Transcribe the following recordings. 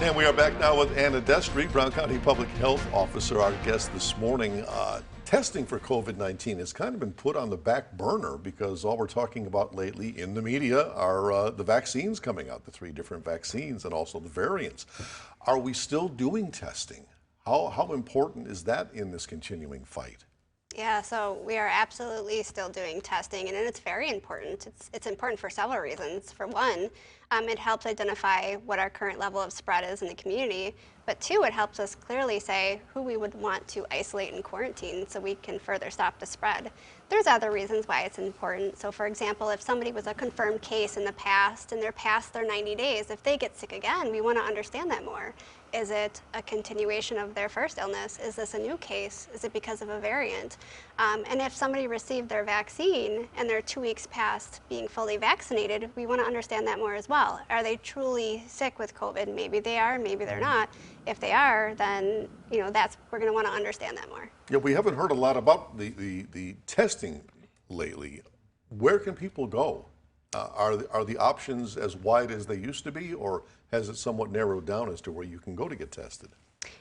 And we are back now with Anna Destree, Brown County Public Health Officer, our guest this morning. Testing for COVID-19 has kind of been put on the back burner because all we're talking about lately in the media are the vaccines coming out, the 3 different vaccines, and also the variants. Are we still doing testing? How important is that in this continuing fight? Yeah, so we are absolutely still doing testing, and it's very important. It's important for several reasons. For one, it helps identify what our current level of spread is in the community, but 2, it helps us clearly say who we would want to isolate and quarantine so we can further stop the spread. There's other reasons why it's important. So for example, if somebody was a confirmed case in the past and they're past their 90 days, if they get sick again, we want to understand that more. Is it a continuation of their first illness? Is this a new case? Is it because of a variant? And if somebody received their vaccine and they're 2 weeks past being fully vaccinated, we want to understand that more as well. Are they truly sick with COVID? Maybe they are, maybe they're not. If they are, then we're going to want to understand that more. Yeah, we haven't heard a lot about the testing lately. Where can people go? Are the options as wide as they used to be, or has it somewhat narrowed down as to where you can go to get tested?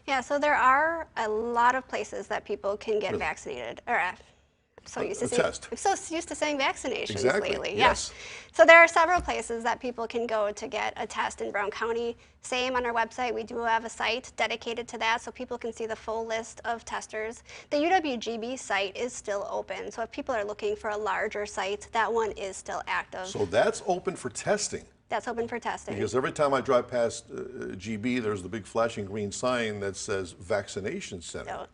Yeah, so there are a lot of places that people can get vaccinated. Or, I'm so used to saying vaccinations lately. Yes. So there are several places that people can go to get a test in Brown County. Same on our website. We do have a site dedicated to that so people can see the full list of testers. The UWGB site is still open. So if people are looking for a larger site, that one is still active. So that's open for testing. That's open for testing. Because every time I drive past GB, there's the big flashing green sign that says vaccination center. So,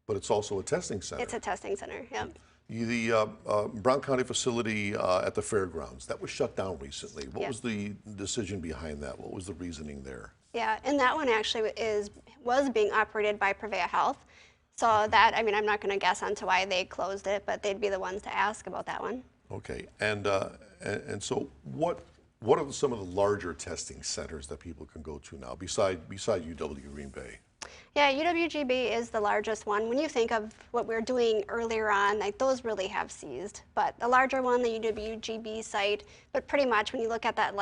but it's also a testing center. It's a testing center, yep. The Brown County facility at the fairgrounds, that was shut down recently. What was the decision behind that? What was the reasoning there? Yeah, and that one actually was being operated by Prevea Health. So that, I mean, I'm not going to guess onto why they closed it, but they'd be the ones to ask about that one. Okay, and so what are some of the larger testing centers that people can go to now, beside UW Green Bay? Yeah, UWGB is the largest one. When you think of what we were doing earlier on, like those really have ceased. But the larger one, the UWGB site, but pretty much when you look at that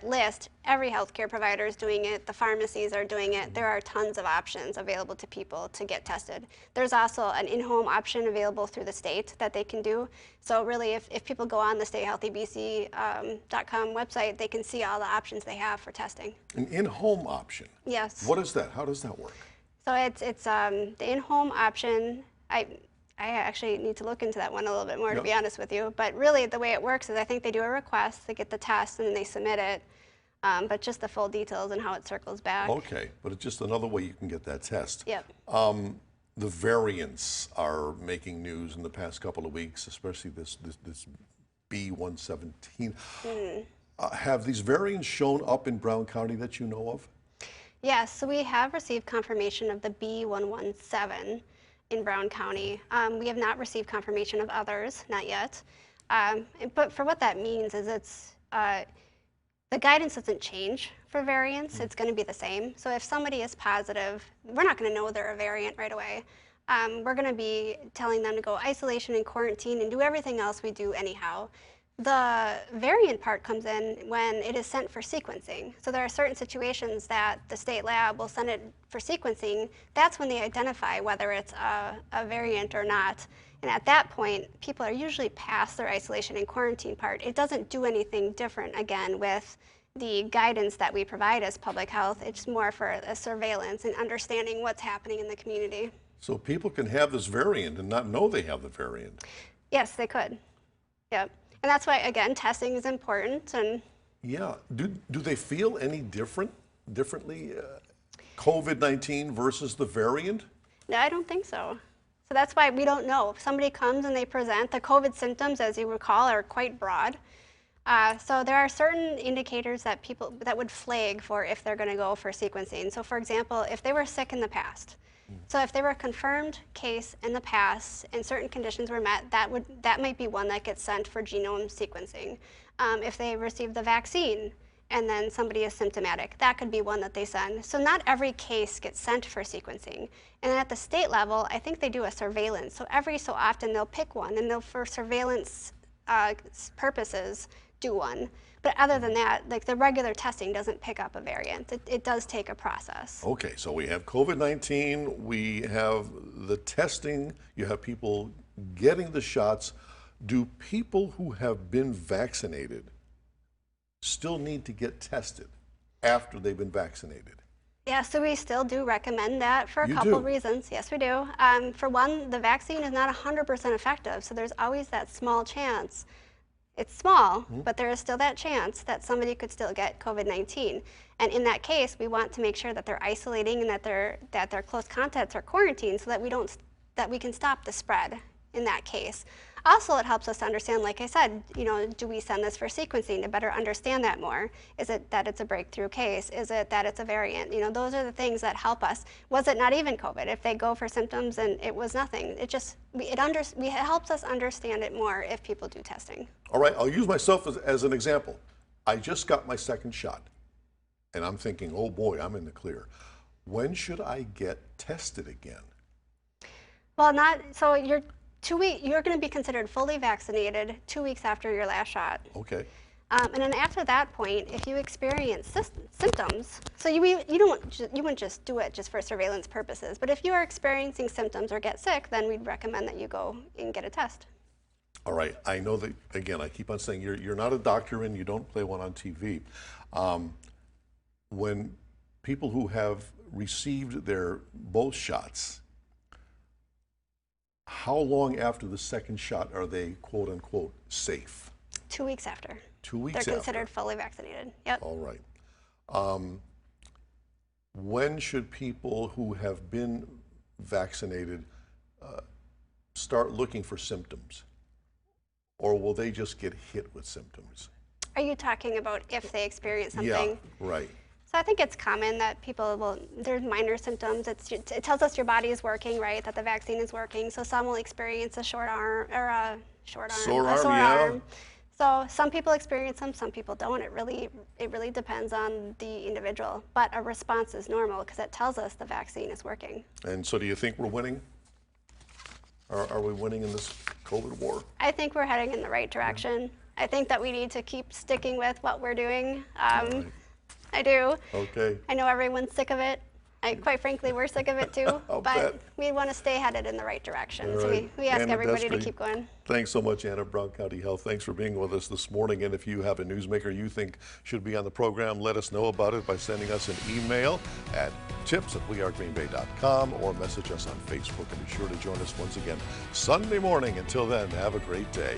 list, every healthcare provider is doing it, the pharmacies are doing it. There are tons of options available to people to get tested. There's also an in-home option available through the state that they can do. So really, if people go on the StayHealthyBC.com website, they can see all the options they have for testing. An in-home option? Yes. What is that? How does that work? So it's the in-home option. I actually need to look into that one a little bit more, to be honest with you. But really, the way it works is I think they do a request, they get the test, and then they submit it. But just the full details and how it circles back. Okay, but it's just another way you can get that test. Yep. The variants are making news in the past couple of weeks, especially this B117. Have these variants shown up in Brown County that you know of? Yes, so we have received confirmation of the B117 in Brown County. We have not received confirmation of others, not yet. But for what that means is the guidance doesn't change for variants. It's going to be the same. So if somebody is positive, we're not going to know they're a variant right away. We're going to be telling them to go isolation and quarantine and do everything else we do anyhow. The variant part comes in when it is sent for sequencing. So there are certain situations that the state lab will send it for sequencing. That's when they identify whether it's a variant or not. And at that point, people are usually past their isolation and quarantine part. It doesn't do anything different, again, with the guidance that we provide as public health. It's more for a surveillance and understanding what's happening in the community. So people can have this variant and not know they have the variant? Yes, they could. Yep. And that's why, again, testing is important. And yeah, do they feel any differently, COVID-19 versus the variant? No, I don't think so. So that's why we don't know. If somebody comes and they present, the COVID symptoms, as you recall, are quite broad. So there are certain indicators that would flag for if they're going to go for sequencing. So for example, if they were sick in the past, so if they were a confirmed case in the past and certain conditions were met, that might be one that gets sent for genome sequencing. If they received the vaccine and then somebody is symptomatic, that could be one that they send. So not every case gets sent for sequencing. And then at the state level, I think they do a surveillance. So every so often they'll pick one and they'll, for surveillance purposes, do one. But other than that, like the regular testing doesn't pick up a variant. It does take a process. Okay, so we have COVID-19, we have the testing, you have people getting the shots. Do people who have been vaccinated still need to get tested after they've been vaccinated? Yeah, so we still do recommend that for a You couple do? reasons. Yes, we do. For one, the vaccine is not 100% effective, so there's always that small chance. It's small, but there is still that chance that somebody could still get COVID-19. And in that case, we want to make sure that they're isolating and that their close contacts are quarantined so that we can stop the spread in that case. Also, it helps us to understand, like I said, do we send this for sequencing to better understand that more? Is it that it's a breakthrough case? Is it that it's a variant? Those are the things that help us. Was it not even COVID? If they go for symptoms and it was nothing, it helps us understand it more if people do testing. All right, I'll use myself as an example. I just got my second shot, and I'm thinking, oh boy, I'm in the clear. When should I get tested again? Well, so you're going to be considered fully vaccinated 2 weeks after your last shot. Okay. And then after that point, if you experience symptoms, so you wouldn't just do it just for surveillance purposes, but if you are experiencing symptoms or get sick, then we'd recommend that you go and get a test. All right, I know that, again, I keep on saying you're not a doctor and you don't play one on TV. When people who have received their both shots, how long after the second shot are they, quote unquote, safe? 2 weeks after. 2 weeks after. They're considered fully vaccinated. Yep. All right. When should people who have been vaccinated start looking for symptoms? Or will they just get hit with symptoms? Are you talking about if they experience something? Yeah, right. So I think it's common that there's minor symptoms. It tells us your body is working, right? That the vaccine is working. So some will experience a sore arm. Sore arm. So some people experience them, some people don't. It really depends on the individual. But a response is normal because it tells us the vaccine is working. And so do you think we're winning? Are we winning in this COVID war? I think we're heading in the right direction. I think that we need to keep sticking with what we're doing. Right. I do. Okay. I know everyone's sick of it. Quite frankly, we're sick of it too. I'll but bet. we want to stay headed in the right direction. All So right. we ask Anna everybody to Destree, keep going. Thanks so much, Anna, Brown County Health. Thanks for being with us this morning. And if you have a newsmaker you think should be on the program, let us know about it by sending us an email at tips@wearegreenbay.com or message us on Facebook. And be sure to join us once again Sunday morning. Until then, have a great day.